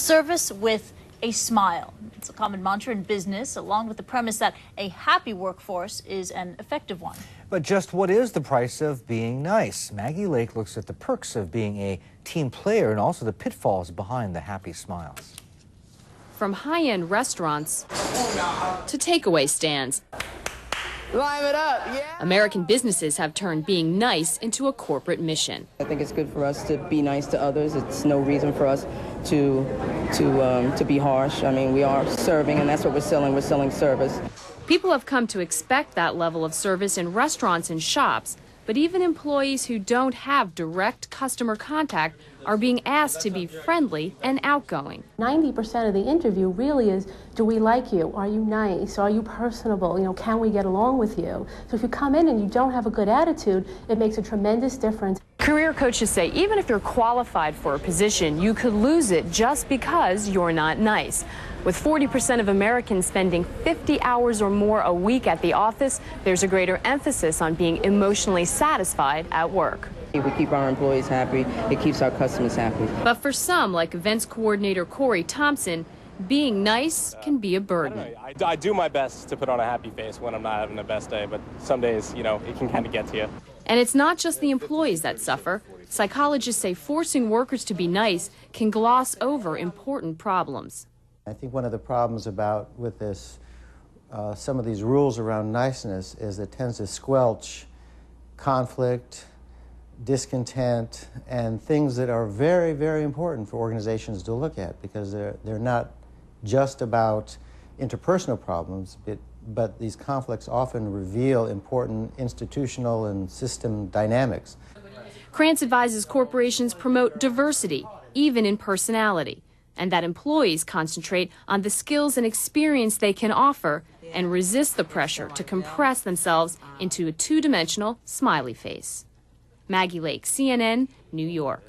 Service with a smile. It's a common mantra in business, along with the premise that a happy workforce is an effective one. But just what is the price of being nice? Maggie Lake looks at the perks of being a team player and also the pitfalls behind the happy smiles. From high-end restaurants to takeaway stands, Live it up, yeah! American businesses have turned being nice into a corporate mission. I think it's good for us to be nice to others. It's no reason for us to be harsh. I mean, we are serving, and that's what we're selling. We're selling service. People have come to expect that level of service in restaurants and shops, but even employees who don't have direct customer contact are being asked to be friendly and outgoing. 90% of the interview really is, do we like you? Are you nice? Are you personable? You know, can we get along with you? So if you come in and you don't have a good attitude, it makes a tremendous difference. Career coaches say even if you're qualified for a position, you could lose it just because you're not nice. With 40% of Americans spending 50 hours or more a week at the office, there's a greater emphasis on being emotionally satisfied at work. If we keep our employees happy, it keeps our customers happy. But for some, like events coordinator Corey Thompson, being nice can be a burden. I do my best to put on a happy face when I'm not having the best day, but some days, you know, it can kind of get to you. And it's not just the employees that suffer. Psychologists say forcing workers to be nice can gloss over important problems. I think one of the problems with this, some of these rules around niceness is it tends to squelch conflict, discontent, and things that are very, very important for organizations to look at, because they're not just about interpersonal problems, but these conflicts often reveal important institutional and system dynamics. Krantz advises corporations promote diversity, even in personality, and that employees concentrate on the skills and experience they can offer and resist the pressure to compress themselves into a two-dimensional smiley face. Maggie Lake, CNN, New York.